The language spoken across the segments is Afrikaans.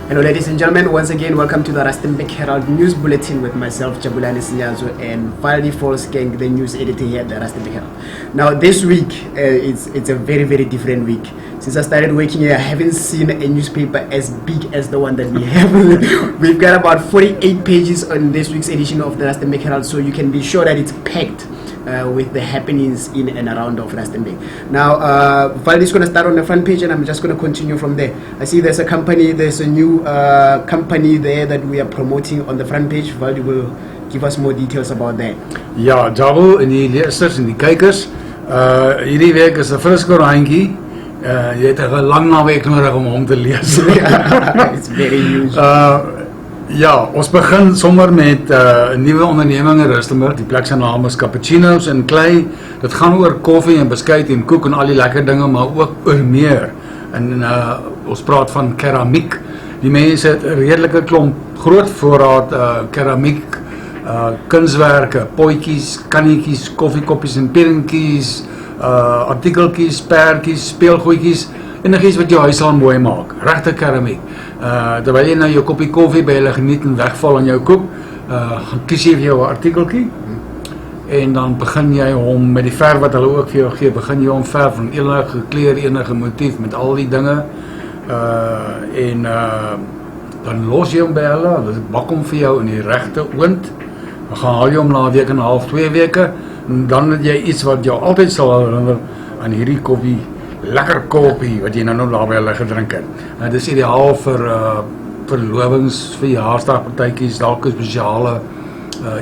Hello ladies and gentlemen, once again welcome to the Rustenburg Herald News Bulletin with myself Jabulani Sinyazo and Valdi Volksgang, the news editor here at the Rustenburg Herald. Now this week, it's a very different week. Since I started working here, I haven't seen a newspaper as big as the one that we have. We've got about 48 pages on this week's edition of the Rustenburg Herald, so you can be sure that it's packed with the happenings in and around of Rustenburg. Now, Valdi is going to start on the front page and I'm just going to continue from there. I see there's a new company there that we are promoting on the front page. Valdi will give us more details about that. Ja, Jabu en die lesers en die kykers, hierdie week is 'n frisko randjie. Jy het 'n lang naweek nodig om hom te lees. It's very huge. Ja, ons begin sommer met 'n nuwe onderneming in Rustenburg. Die plek se naam is Cappuccino's en Klei. Dit gaan oor koffie en beskuit en koek en al die lekker dinge, maar ook oor meer. En ons praat van keramiek. Die mense het 'n redelike klomp groot voorraad keramiek, kunswerke, potjies, kannetjies, koffiekoppies en pirinkies, artikeltjies, perdjies, speelgoedjies, enigiets wat jou huis sal mooi maak. Regte keramiek. Terwyl jy nou jou koppie koffie by hulle geniet en wegval in jou koek, gaan kies jy vir jou 'n artikeltjie en dan begin jy hom met die verf wat hulle ook vir jou gee, begin jy hom verf van enige kleur, enige motief met al die dinge en dan los jy hom by hulle, hulle bak hom vir jou in die regte oond. Dan gaan haal jy hom na 'n week en 'n half, 2 weke en dan het jy iets wat jou altyd sal herinner aan hierdie koffie. Lekker koffie wat jy nou daar by hulle gedrink het. Dit is ideaal vir verlovings, verjaarsdagpartytjies, dalk 'n spesiale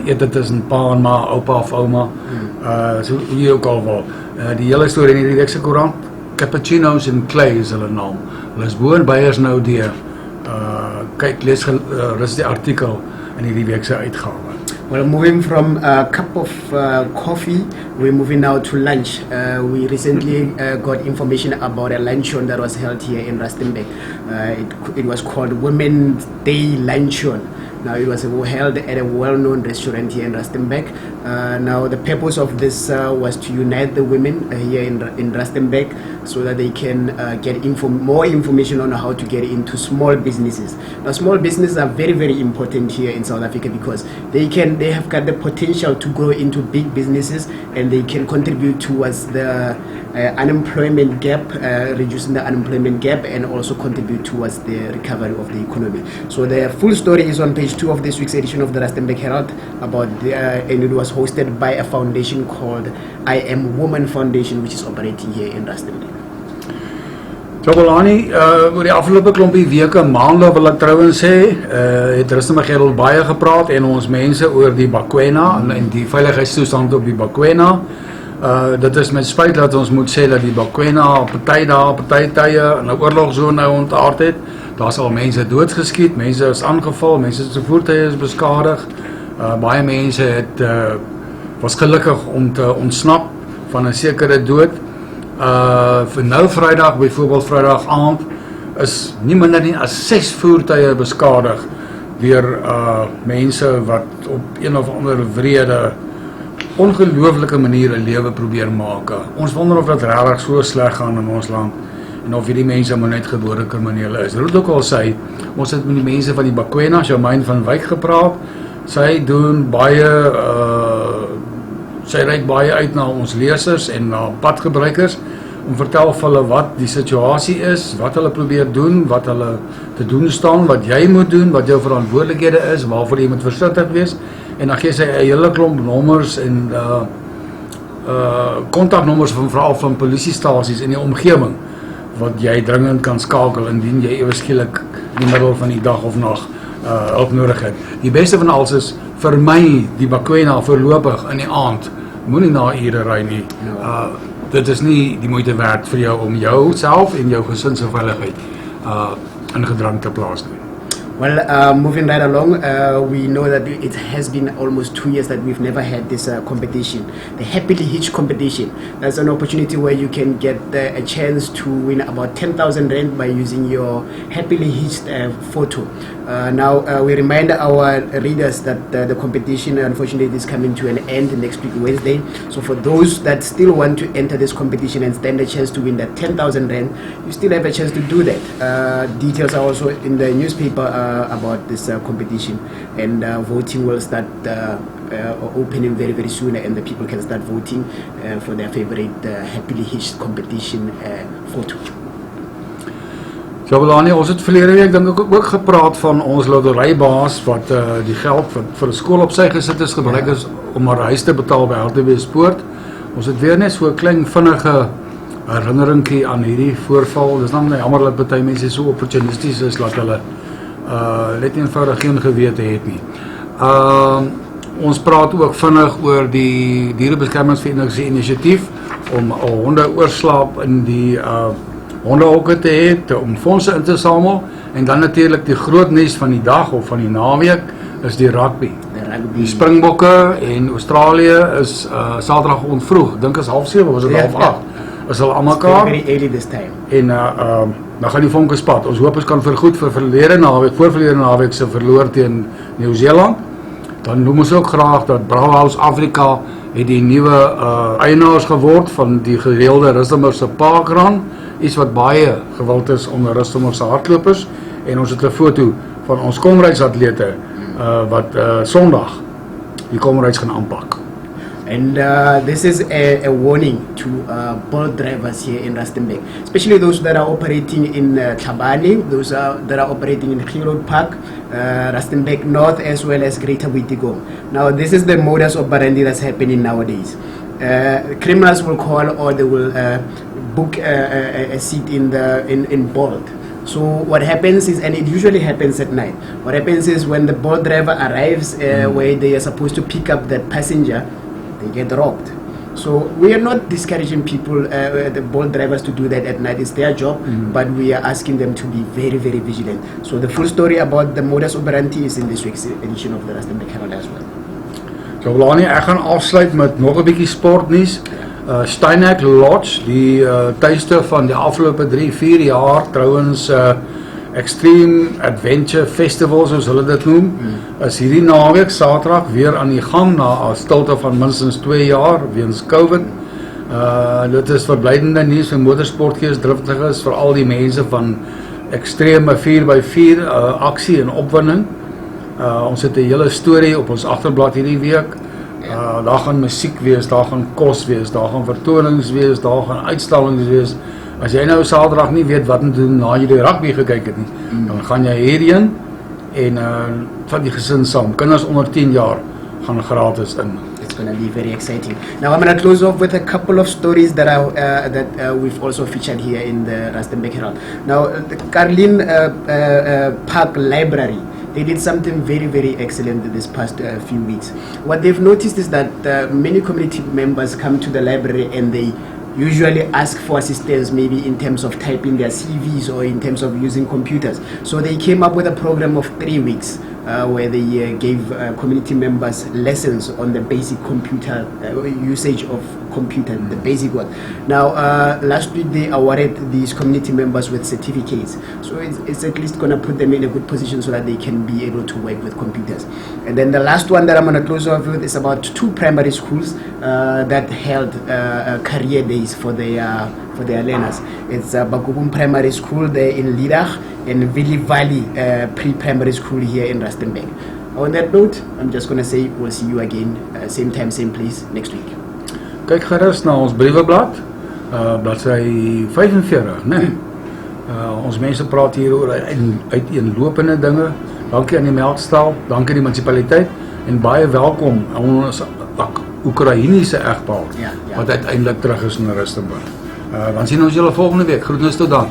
ete tussen pa en ma, oupa of ouma. So hier ook al wel. Die hele storie in hierdie week se koerant, Cappuccino's en Klei is hulle naam. Hulle is boonbyers nou deur. Kyk, lees die artikel in hierdie week se uitgawe. Well, moving from a cup of coffee, we're moving now to lunch. We recently got information about a luncheon that was held here in Rustenburg. It was called Women's Day Luncheon. Now, it was held at a well-known restaurant here in Rustenburg. Now, the purpose of this was to unite the women here in Rustenburg so that they can get more information on how to get into small businesses. Now, small businesses are very important here in South Africa because they have got the potential to grow into big businesses and they can contribute towards the unemployment gap, reducing the unemployment gap, and also contribute towards the recovery of the economy. So the full story is on page 2 of this week's edition of the Rustenburg Herald and it was hosted by a foundation called I Am Woman Foundation, which is operating here in Rustenburg. Jabulani, oor die afgelope klompie weke, maande wil ek trouwens sê, het Rustenburg Herald baie gepraat en ons mense oor die Bakwena en die veiligheidstoestand op die Bakwena. Dit is met spyt dat ons moet sê dat die Bakwena op party tye in 'n oorlogzone ontaard het. Daar's al mense doodgeskiet, mense is aangeval, mense se voertuie is beskadig. Baie mense was gelukkig om te ontsnap van 'n sekere dood. Vir nou Vrydag, byvoorbeeld Vrydag aand, is nie minder nie as 6 voertuie beskadig deur mense wat op een of ander wrede, ongelooflike manier 'n lewe probeer maak. Ons wonder of dit regtig so sleg gaan in ons land en of hierdie mense maar net gebore kriminele is. Dit ook al sê, ons het met die mense van die Bakwena, Jamain van Wyk gepraat. Sy doen baie sy reik baie uit na ons lesers en na padgebruikers om vertel vir hulle wat die situasie is, wat hulle probeer doen, wat hulle te doen staan, wat jy moet doen, wat jou verantwoordelikhede is, waarvoor jy moet versigtig wees. En dan gee sy 'n hele klomp nommers en kontaknommers veral van polisiestasies in die omgewing wat jy dringend kan skakel indien jy ewe skielik in die middel van die dag of nag hulp nodig het. Die beste van alles is vermy die Bakwena voorlopig in die aand. Moenie na ure ry nie. Dit is nie die moeite werd vir jou om jou self en jou gesin se veiligheid in gedrang te plaas nie. Well, moving right along, we know that it has been almost 2 years that we've never had this competition. The Happily Hitched competition. That's an opportunity where you can get a chance to win about 10,000 rand by using your Happily Hitched photo. Now, we remind our readers that the competition, unfortunately, is coming to an end next week, Wednesday. So for those that still want to enter this competition and stand a chance to win that 10,000 rand, you still have a chance to do that. Details are also in the newspaper about this competition, and voting will start opening very, very soon, and the people can start voting for their favorite Happily Hitched competition photo. So Belani, ons het verlede week dink ek ook gepraat van ons loterybaas wat die geld wat vir 'n skool op sy gesit is gebruik is om maar huis te betaal by LTW Sport. Ons het weer net so 'n klein vinnige herinneringkie aan hierdie voorval. Dis dan jammer dat baie mense so opportunisties is dat hulle net eenvoudig geen gewete het nie. Ons praat ook vinnig oor die Dierebeskermingsvereniging se inisiatief om honde oorslaap in die hondehokke te hê, om fondse in te samel, en dan natuurlik die groot nuus van die dag of van die naweek is die rugby. Die Springbokke en Australië is Saterdag vroeg, dink is 7:30, was dit 7:30, is hulle almal klaar. Very early this time. En dan gaan die vonke spat. Ons hoop ons kan vergoed vir voorverlede naweek se verloor teen Nieu-Seeland. Dan noem ons ook graag dat Brouwhouse Afrika het die nuwe eienaars geword van die gereelde Rustenburg se parkrun, iets wat baie gewild is onder Rustenburg se hardlopers, en ons het 'n foto van ons komrytsatlete wat Sondag die komryts gaan aanpak. And this is a warning to boat drivers here in Rustenburg, especially those that are operating in Tlhabane, those that are operating in Khilod Park, Rustenburg North, as well as Greater Witigo. Now, this is the modus operandi that's happening nowadays. Criminals will call, or they will book a seat in Bolt. So what happens is, and it usually happens at night, what happens is when the boat driver arrives where they are supposed to pick up that passenger, they get robbed. So we are not discouraging people, the boat drivers, to do that at night. It's their job, but we are asking them to be very, very vigilant. So the full story about the modus operandi is in this week's edition of the Rustenburg Herald as well. So Belani, ek gaan afsluit met nog 'n bietjie sportnuus. Steinek Lodge, die tuiste van die afgelope 3-4 jaar, trouwens Extreme Adventure Festival, soos hulle dit noem, is hierdie naweek Saterdag weer aan die gang na 'n stilte van minstens 2 jaar weens COVID. Dit is verblydende nuus vir motorsportgees, driftiges, vir al die mense van extreme 4x4 aksie en opwinding. Ons het 'n hele storie op ons agterblad hierdie week. Daar gaan musiek wees, daar gaan kos wees, daar gaan vertonings wees, daar gaan uitstallings wees. As jy nou Saterdag nie weet wat om te doen na jy die rugby gekyk het nie, dan gaan jy hierheen en van die gesin saam. Kinders onder 10 jaar gaan gratis in. It's going to be very exciting. Now I'm going to close off with a couple of stories that we've also featured here in the Rustenburg Herald. Now the Carlin Park Library, they did something very, very excellent this past few weeks. What they've noticed is that many community members come to the library and they usually ask for assistance, maybe in terms of typing their CVs or in terms of using computers. So they came up with a program of 3 weeks where they gave community members lessons on the basic computer usage of computer, the basic one. Now, last week they awarded these community members with certificates. So it's at least going to put them in a good position so that they can be able to work with computers. And then the last one that I'm going to close off with is about 2 primary schools that held career days for their learners. It's Bakubum Primary School there in Lidach and Vili Valley Pre-Primary School here in Rustenburg. On that note, I'm just going to say we'll see you again, same time, same place, next week. Kyk gerus na ons brieweblad, bladsy 45, né? Ons mense praat hier oor uiteenlopende dinge. Dankie aan die melkstal, dankie aan die munisipaliteit en baie welkom aan ons Oekraïense egpaar wat uiteindelik terug is in Rustenburg. Dan sien ons julle volgende week. Groetnis tot dan.